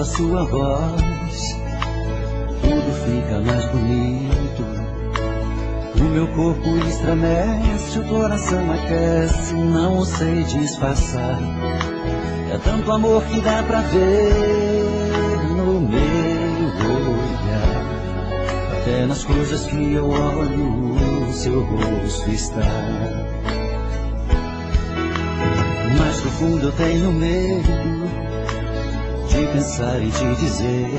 sua voz, tudo fica mais bonito. O meu corpo estremece, o coração aquece, não sei disfarçar. É tanto amor que dá pra ver no meu olhar. Até nas coisas que eu olho, o seu rosto está. Mas no fundo eu tenho medo de pensar e te dizer.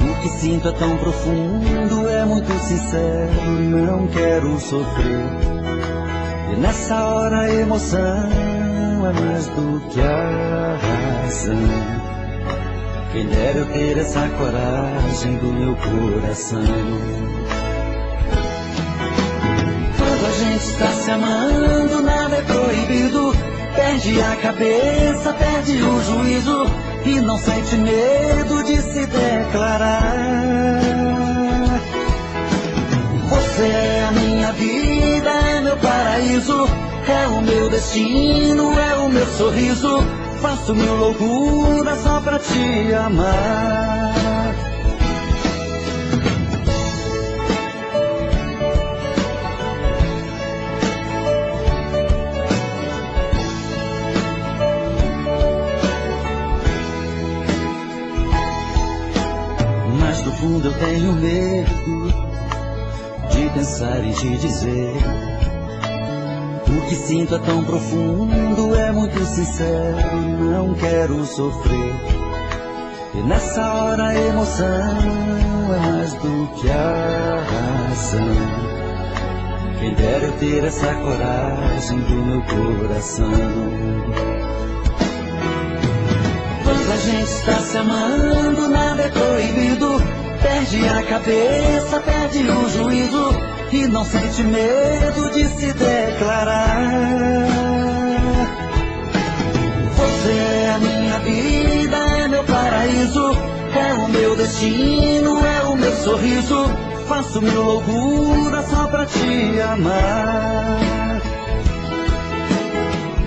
O que sinto é tão profundo, é muito sincero, não quero sofrer. E nessa hora a emoção é mais do que a razão. Quem dera eu ter essa coragem do meu coração. Quando a gente está se amando, nada é proibido. Perde a cabeça, perde o juízo e não sente medo de se declarar. Você é a minha vida, é meu paraíso, é o meu destino, é o meu sorriso. Faço mil loucuras só pra te amar. Mas no fundo eu tenho medo de pensar e te dizer. O que sinto é tão profundo, é muito sincero, não quero sofrer. E nessa hora a emoção é mais do que a razão. Quem dera eu ter essa coragem do meu coração. Quando a gente está se amando, nada é proibido. Perde a cabeça, perde o juízo e não sente medo de se declarar. Você é a minha vida, é meu paraíso, é o meu destino, é o meu sorriso. Faço mil loucuras só pra te amar.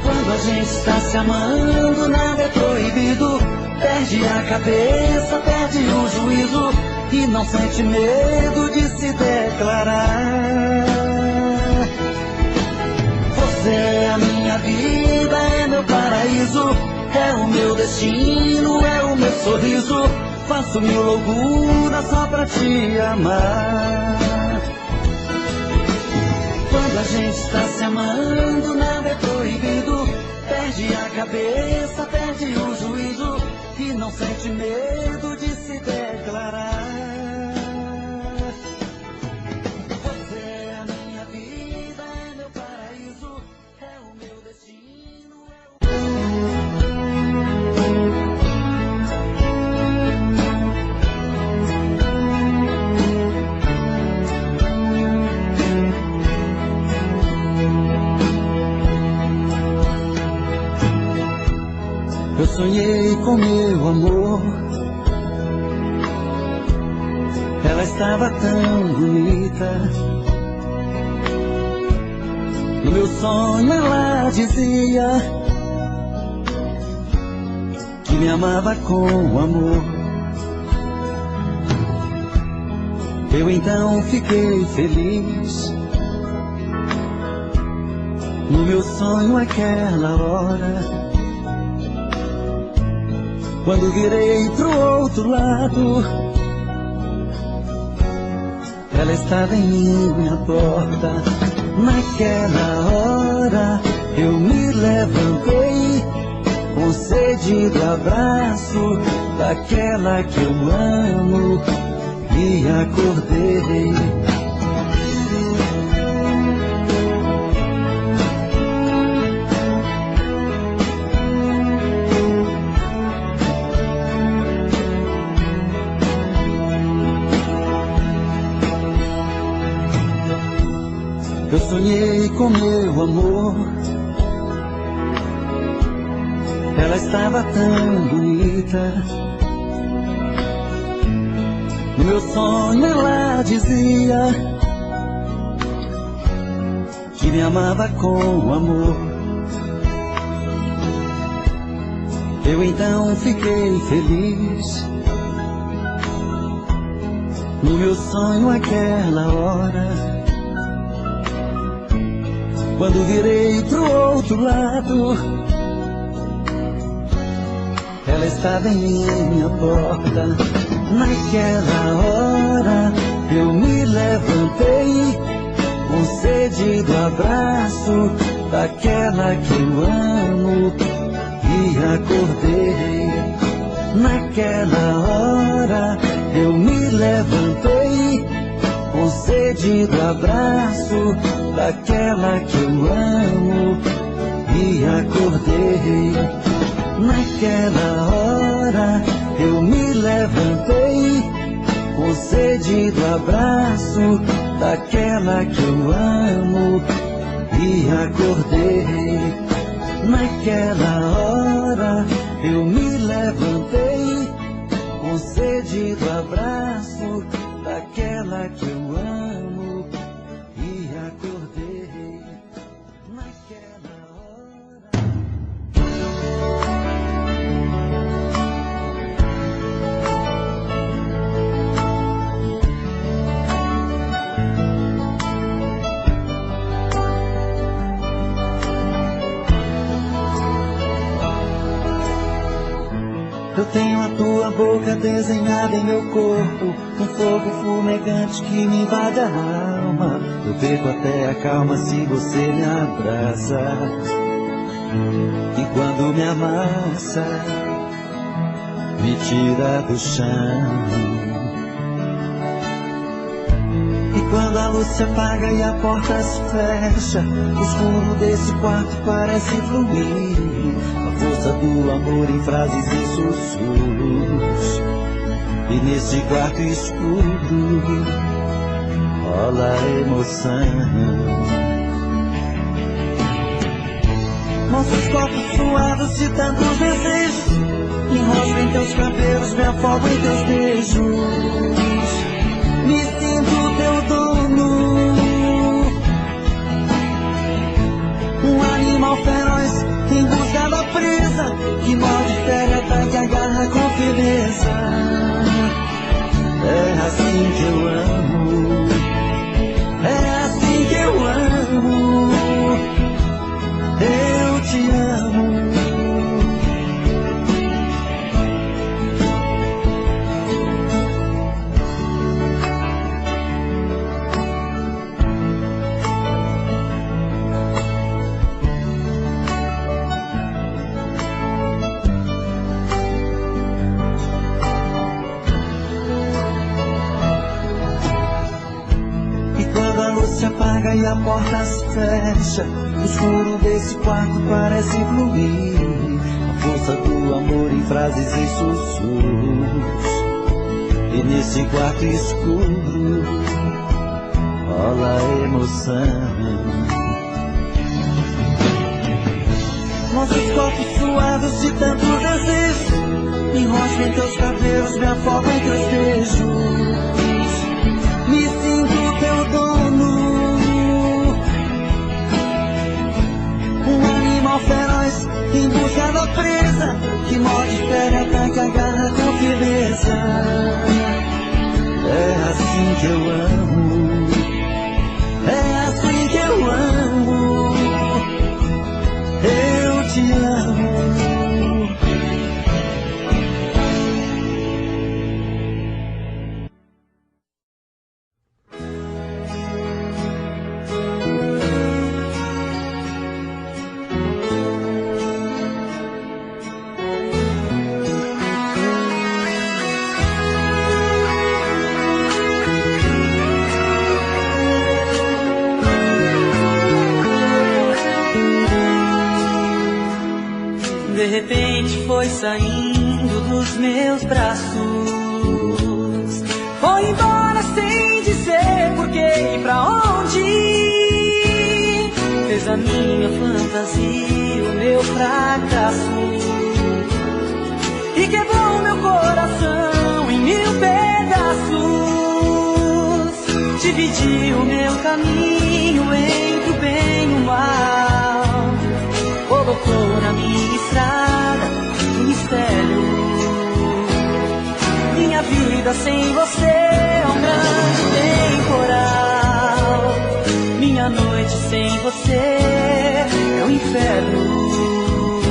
Quando a gente está se amando, nada é proibido. Perde a cabeça, perde o juízo e não sente medo de se declarar. Você é a minha vida, é meu paraíso, é o meu destino, é o meu sorriso. Faço mil loucuras só pra te amar. Quando a gente está se amando, nada é proibido. Perde a cabeça, perde o juízo e não sente medo de se declarar. Você é a minha vida, é meu paraíso, é o meu destino, Eu sonhei com meu amor, ela estava tão bonita. No meu sonho ela dizia que me amava com amor. Eu então fiquei feliz. No meu sonho aquela hora, quando virei pro outro lado, ela estava em minha porta. Naquela hora eu me levantei, com sede do abraço daquela que eu amo, e acordei. Eu sonhei com meu amor, ela estava tão bonita. No meu sonho ela dizia que me amava com amor. Eu então fiquei feliz. No meu sonho aquela hora, quando virei pro outro lado, ela estava em minha porta. Naquela hora eu me levantei, com sede do abraço daquela que eu amo, e acordei. Naquela hora eu me levantei, com sede do abraço daquela que eu amo, e acordei. Naquela hora eu me levantei, com sede do abraço daquela que eu amo, e acordei. Naquela hora eu me levantei, com sede do abraço daquela que eu amo, e acordei. Naquela hora. Eu tenho a tua boca desenhada em meu corpo, um fogo fumegante que me invade a alma. Eu perco até a calma se você me abraça, e quando me amassa, me tira do chão. E quando a luz se apaga e a porta se fecha, o escuro desse quarto parece fluir. Força do amor em frases e sussurros, e nesse quarto escuro rola a emoção. Nossos corpos suados de tantos desejos, me enrosco em teus cabelos, me afogo em teus beijos, me sinto teu dono, um animal feroz em busca da presa, que morde, fere, ataca, agarra com firmeza. É assim que eu amo, é assim que eu amo, eu te amo. E a porta se fecha, o escuro desse quarto parece fluir. A força do amor em frases e sussurros, e nesse quarto escuro rola a emoção. Nossos corpos suados de tanto desejo, me enrosco em teus cabelos, me afogo em teus beijos, me sinto teu dono, feroz em busca da presa, que morde, fere, ataca, agarra com firmeza. É assim que eu amo, é assim que eu amo, eu te amo. De repente foi saindo dos meus braços, foi embora sem dizer porquê e pra onde. Fez a minha fantasia o meu fracasso e quebrou meu coração em 1000 pedaços. Dividiu meu caminho entre o bem e o mal, colocou na minha estrada um vida sem você é um grande temporal. Minha noite sem você é um inferno.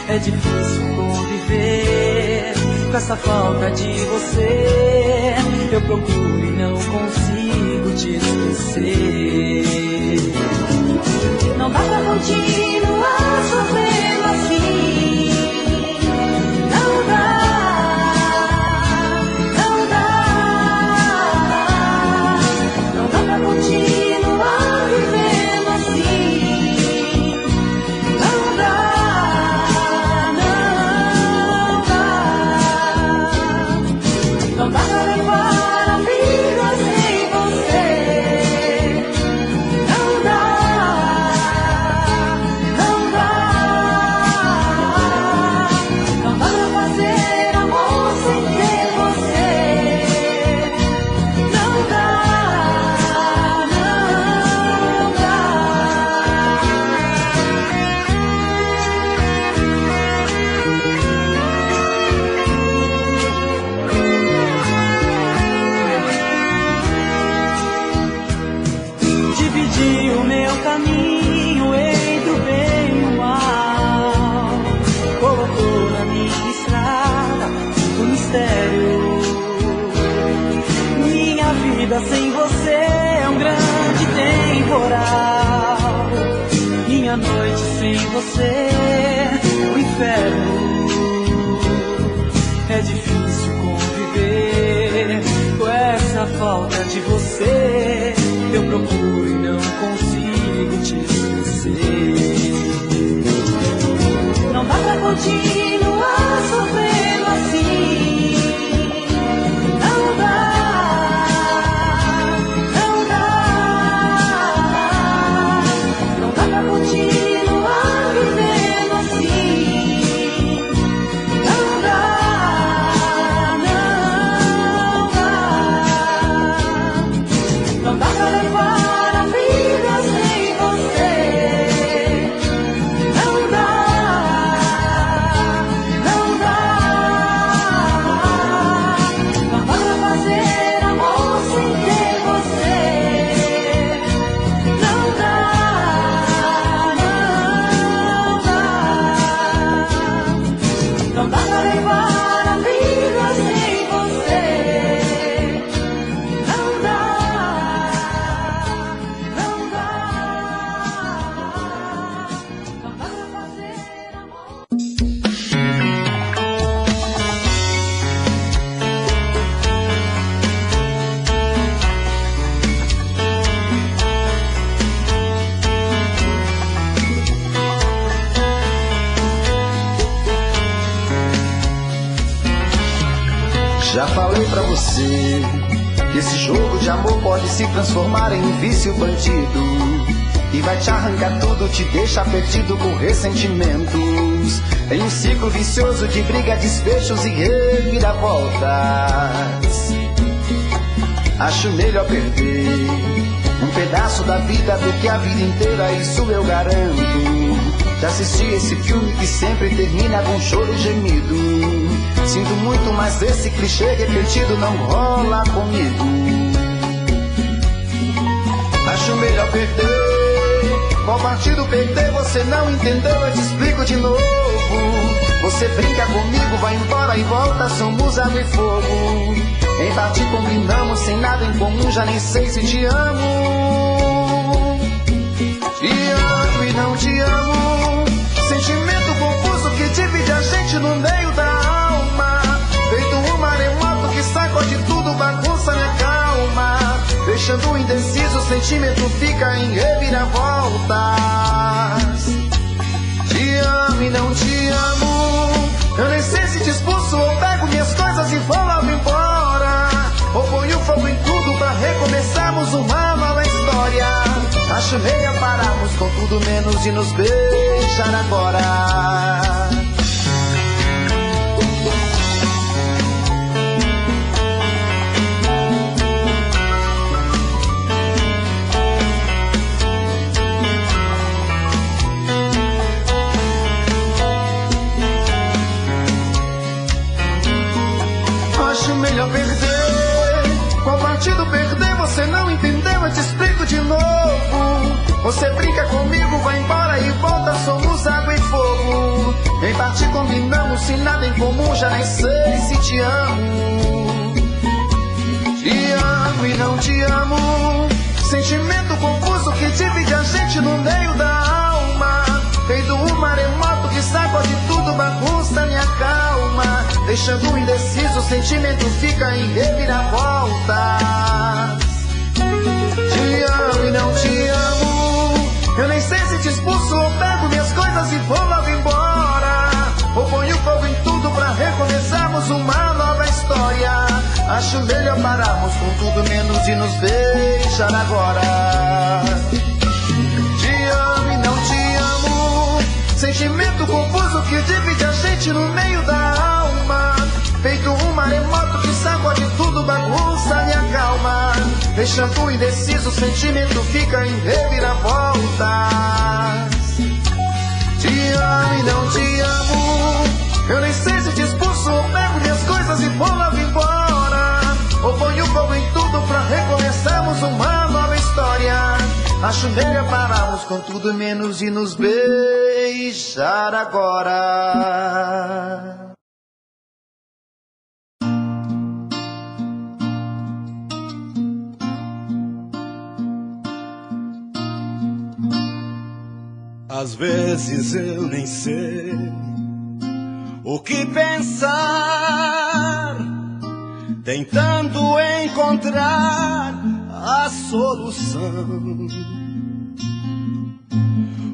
É difícil conviver com essa falta de você. Eu procuro e não consigo te esquecer. Não dá pra continuar sofrendo assim. Não dá. Não dá pra continuar vivendo assim. Não dá. Não dá pra levar a vida sem você. Não dá. Não dá pra fazer amor sem ter você. Não dá. Dividi o meu caminho entre o bem e o mal. Colocou na minha estrada um mistério. Minha vida sem você é um grande temporal. Minha noite sem você é um inferno. É difícil conviver com essa falta de você. Eu procuro e não consigo te esquecer. Não dá pra continuar sofrendo assim. Não dá. Não dá. Não dá pra continuar vivendo assim. Não dá. Não dá pra levar a vida sem você. Não dá. Não dá pra fazer amor sem ter você. Não dá. Não dá pra levar a vida sem você. Não dá. Não dá pra fazer amor. Já falei pra você que esse jogo de amor pode se transformar em um vício bandido e vai te arrancar tudo, te deixar perdido com ressentimentos, em um ciclo vicioso de briga, desfechos e reviravoltas. Acho melhor perder um pedaço da vida do que a vida inteira, isso eu garanto. Já assisti esse filme que sempre termina com choro e gemido. Sinto muito, mas esse clichê repetido não rola comigo. Acho melhor perder. Qual partido perder? Você não entendeu, eu te explico de novo. Você brinca comigo, vai embora e volta, somos água e fogo. Em parte combinamos, sem nada em comum, já nem sei se te amo. Te amo e não te amo. Sentimento confuso que divide a gente no meio da alma. Feito um maremoto que sacode tudo, bagunça minha calma. Deixando indeciso, o sentimento fica em reviravoltas. Te amo e não te amo. Eu nem sei se te expulso ou pego minhas coisas e vou logo embora. Ou ponho fogo em tudo pra recomeçarmos uma nova história. Acho melhor pararmos com tudo menos de nos beijar agora. Acho melhor perder. Qual partido perder? Você não entendeu, eu te explico de novo. Você brinca comigo, vai embora e volta, somos água e fogo. Em parte combinamos, se nada em comum, já nem sei se te amo. Te amo e não te amo. Sentimento confuso que divide a gente no meio da alma. Feito um maremoto que sacode tudo, bagunça minha calma. Deixando indeciso, o sentimento fica em reviravolta. Te amo e não te amo. Eu nem sei se te expulso ou pego minhas coisas e vou logo embora. Ou ponho fogo em tudo pra recomeçarmos uma nova história. Acho melhor pararmos com tudo menos de nos beijar agora. Te amo e não te amo. Sentimento confuso que divide a gente no meio da alma. Feito um maremoto que sacode tudo, bagunça minha calma. Deixando indeciso, o sentimento fica em reviravoltas. Te amo e não te amo. Eu nem sei se te expulso ou pego minhas coisas e vou logo embora. Ou ponho fogo em tudo pra recomeçarmos uma nova história. Acho melhor pararmos com tudo menos de nos beijar agora. Às vezes eu nem sei o que pensar, tentando encontrar a solução.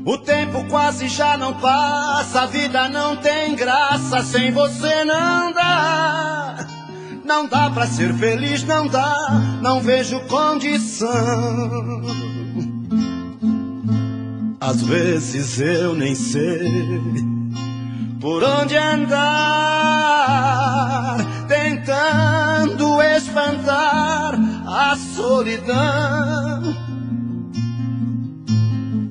O tempo quase já não passa, a vida não tem graça, sem você não dá. Não dá pra ser feliz, não dá, não vejo condição. Às vezes eu nem sei por onde andar, tentando espantar a solidão.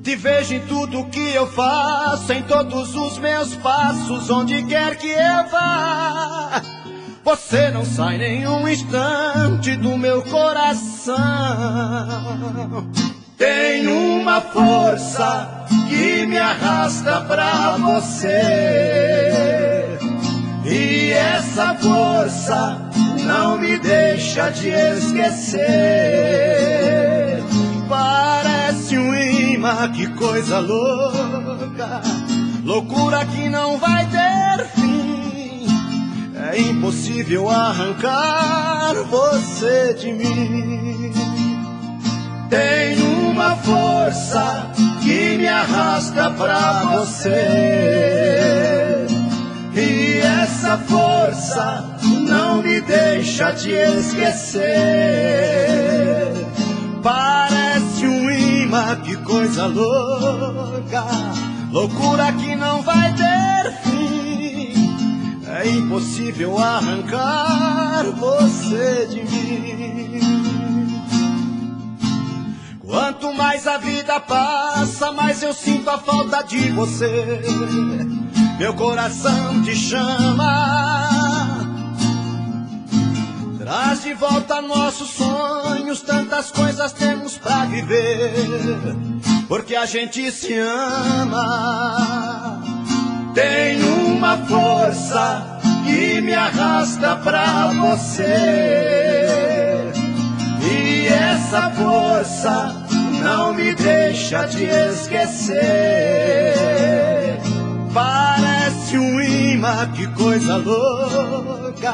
Te vejo em tudo que eu faço, em todos os meus passos, onde quer que eu vá. Você não sai nenhum instante do meu coração. Tem uma força que me arrasta pra você, e essa força não me deixa de esquecer. Parece um imã, que coisa louca, loucura que não vai ter fim. É impossível arrancar você de mim. Tem uma força que me arrasta pra você, e essa força não me deixa te esquecer. Parece um imã, que coisa louca, loucura que não vai ter fim. É impossível arrancar você de mim. Quanto mais a vida passa, mais eu sinto a falta de você. Meu coração te chama, traz de volta nossos sonhos. Tantas coisas temos pra viver, porque a gente se ama. Tem uma força que me arrasta pra você, e essa força não me deixa te esquecer. Parece um imã, que coisa louca,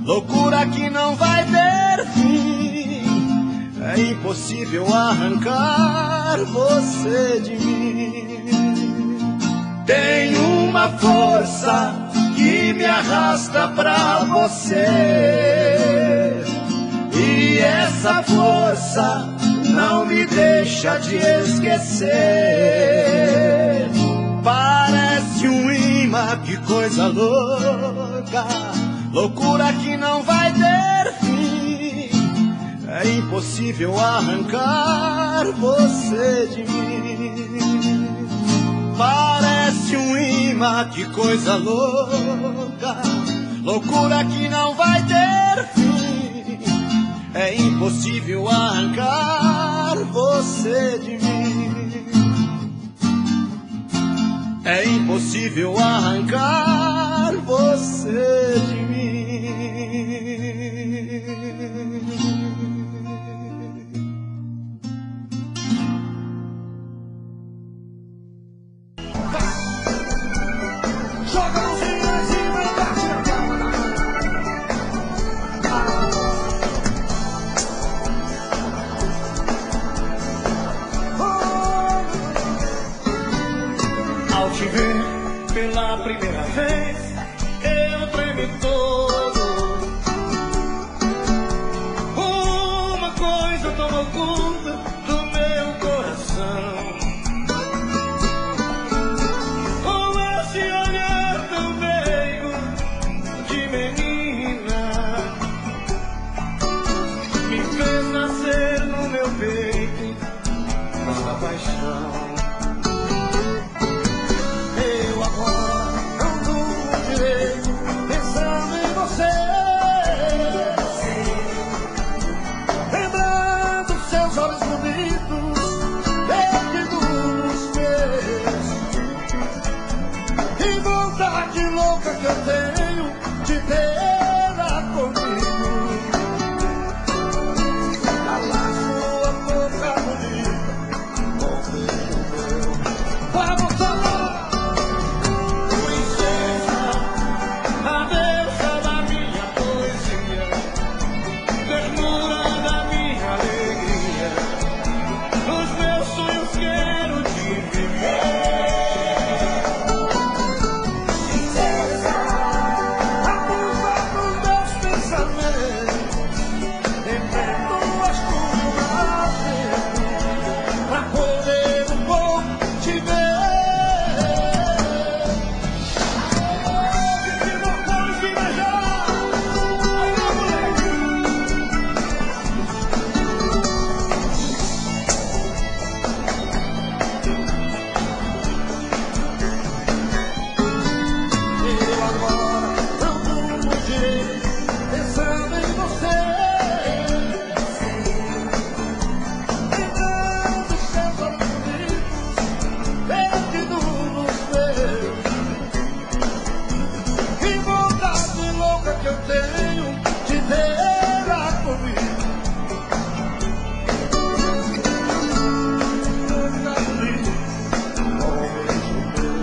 loucura que não vai ter fim. É impossível arrancar você de mim. Tem uma força que me arrasta pra você, e essa força não me deixa de esquecer. Parece um imã, que coisa louca, loucura que não vai ter fim. É impossível arrancar você de mim. Parece um imã, que coisa louca, loucura que não vai ter fim. É impossível arrancar você de mim. É impossível arrancar você de mim. Joga a mãozinha em cima e bate na palma da mão. Ao te ver pela primeira vez, eu tremi todo. Uma coisa tomou conta do meu coração. Com esse olhar tão meigo de menina, me fez nascer no meu peito esta paixão. Eu agora não durmo direito pensando em você, lembrando seus olhos bonitos perdidos nos meus. Que vontade louca que eu tenho de tê-la comigo. Calar sua boca bonita com beijo meu. Vamos falar, princesa, a deusa da minha poesia, ternura da minha alegria. Nos meus sonhos quero te viver. A musa dos meus pensamentos, invento as tuas pra poder um pouco te ver. Que não pode se beijar. Aí, moleque. Eu agora não durmo direito pensando em você, lembrando seus olhos bonitos perdidos nos meus. Que vontade louca que eu tenho de tê-la comigo. Boca bonita, com beijo meu.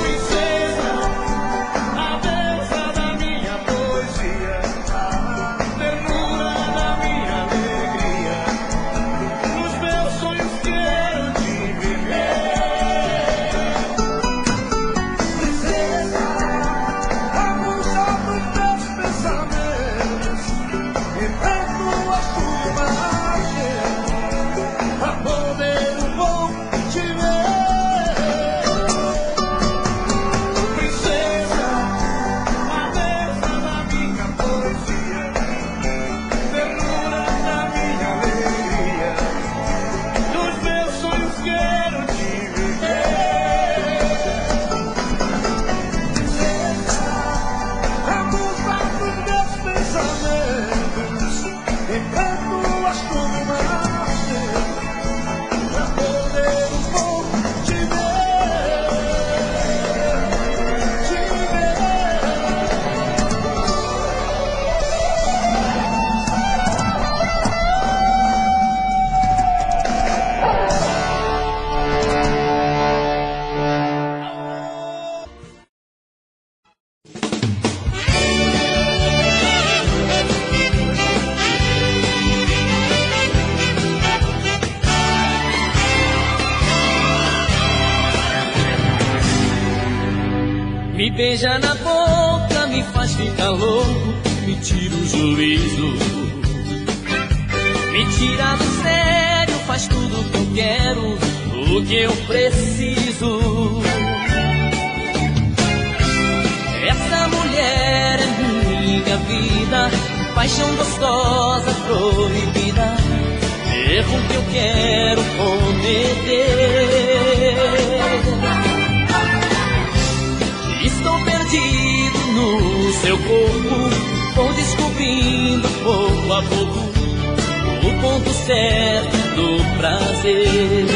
Princesa, a deusa da minha poesia, ternura da minha alegria. Nos meus sonhos quero te viver. Princesa, a musa dos meus pensamentos, invento as tuas pra poder um pouco te ver. Princesa, a deusa da minha poesia, ternura da minha alegria. Dos meus sonhos quero te viver. Princesa, a musa dos meus pensamentos, invento as tuas pra poder um pouco te ver. Te ver. Me beija na boca, me faz ficar louco, me tira o juízo. Me tira do sério, faz tudo o que eu quero, o que eu preciso. Essa mulher é minha vida, paixão gostosa, proibida, erro que eu quero cometer. E seu corpo, vou descobrindo pouco a pouco o ponto certo do prazer.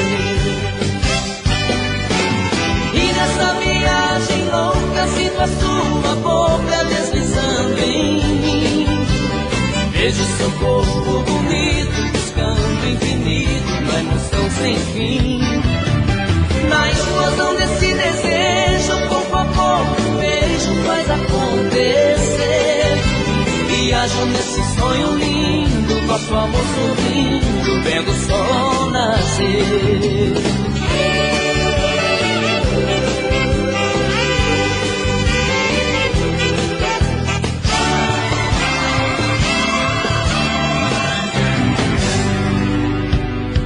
E nessa viagem louca sinto a sua boca deslizando em mim. Vejo seu corpo bonito buscando infinito na emoção sem fim. Na explosão desse desejo, pouco a pouco o beijo faz acontecer. Viajo nesse sonho lindo, nosso amor sorrindo, vendo o sol nascer.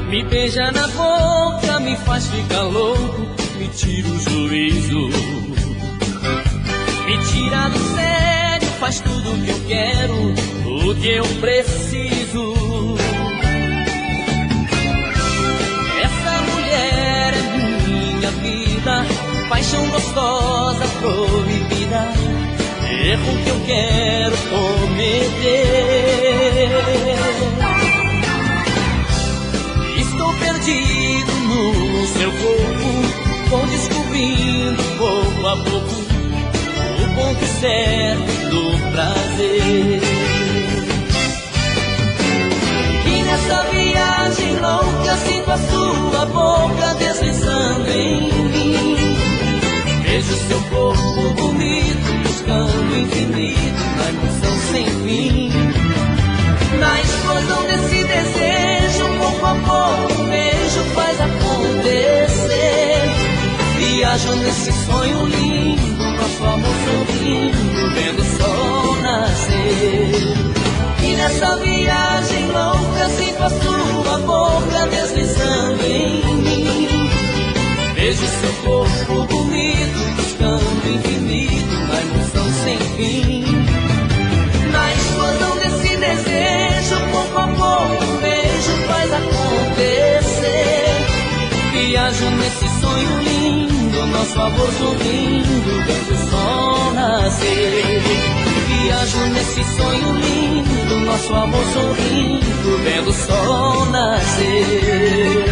Me beija na boca, me faz ficar louco, me tira o juízo. Me tira do sério, faz tudo o que eu quero, o que eu preciso. Essa mulher é minha vida, paixão gostosa, proibida, erro que eu quero cometer. Estou perdido no seu corpo, vou descobrindo pouco a pouco o ponto certo do prazer. E nessa viagem louca sinto a sua boca deslizando em mim. Vejo seu corpo bonito buscando infinito na emoção sem fim. Na explosão desse desejo, pouco a pouco o beijo faz acontecer. Viajo nesse sonho lindo, nosso amor sorrindo, vendo o sol nascer. E nessa viagem louca sinto a sua boca deslizando em mim. Vejo seu corpo bonito buscando infinito na emoção sem fim. Na explosão desse desejo, pouco a pouco o beijo faz acontecer. Viajo nesse sonho lindo, nosso amor sorrindo, vendo o sol nascer. Viajo nesse sonho lindo, nosso amor sorrindo, vendo o sol nascer.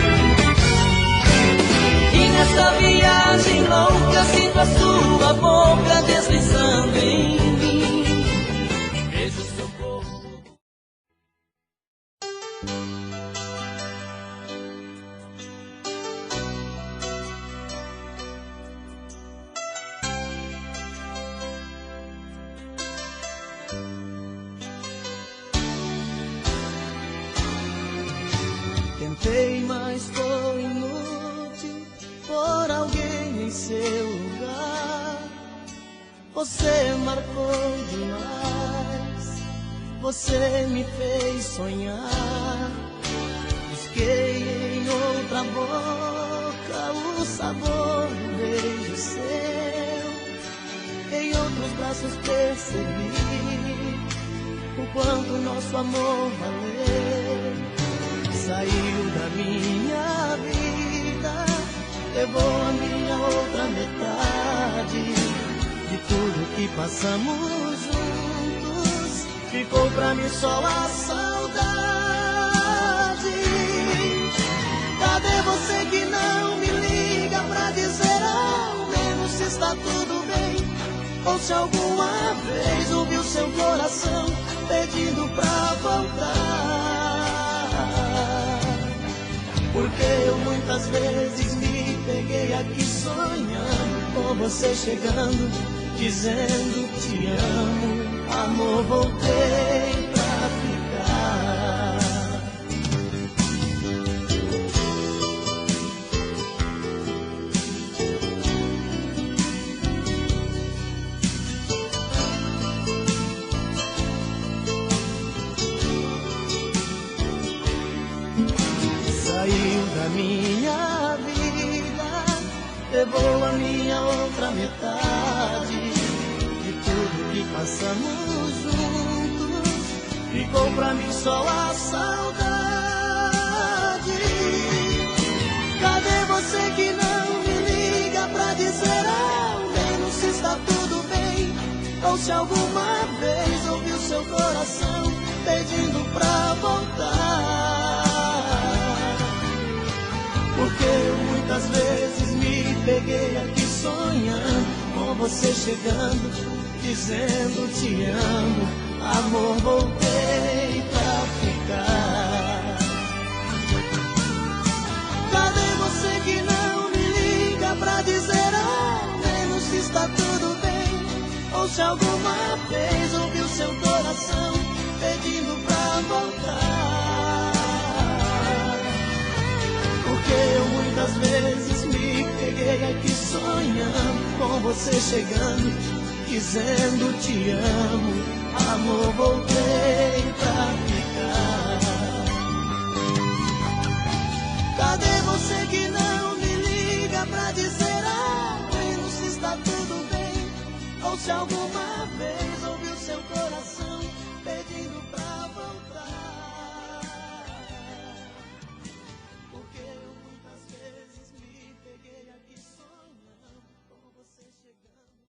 E nessa viagem louca sinto a sua boca deslizando em mim. Vejo seu corpo. Tentei, mas foi inútil por alguém em seu lugar. Você marcou demais, você me fez sonhar. Busquei em outra boca o sabor do beijo seu. Em outros braços percebi o quanto nosso amor valeu. Saiu da minha vida, levou a minha outra metade. De tudo que passamos juntos, ficou pra mim só a saudade. Cadê você que não me liga pra dizer ao menos se está tudo bem? Ou se alguma vez ouviu seu coração pedindo pra voltar? Porque eu muitas vezes me peguei aqui sonhando com você chegando, dizendo te amo, amor, voltei pra ficar. Saiu da minha vida, levou a minha outra metade. De tudo que passamos juntos, ficou pra mim só a saudade. Cadê você que não me liga pra dizer ao menos se está tudo bem? ou se alguma vez ouviu seu coração pedindo pra voltar. Porque eu muitas vezes me peguei aqui sonhando com você chegando, dizendo te amo, amor, voltei pra ficar. Cadê você que não me liga pra dizer ao menos se está tudo bem, ou se alguma vez ouviu seu coração pedindo pra voltar? Porque eu muitas vezes me peguei aqui sonhando com você chegando, dizendo te amo, amor, voltei pra ficar. Cadê você que não me liga pra dizer ao menos se está tudo bem, ou se alguma vez ouviu seu coração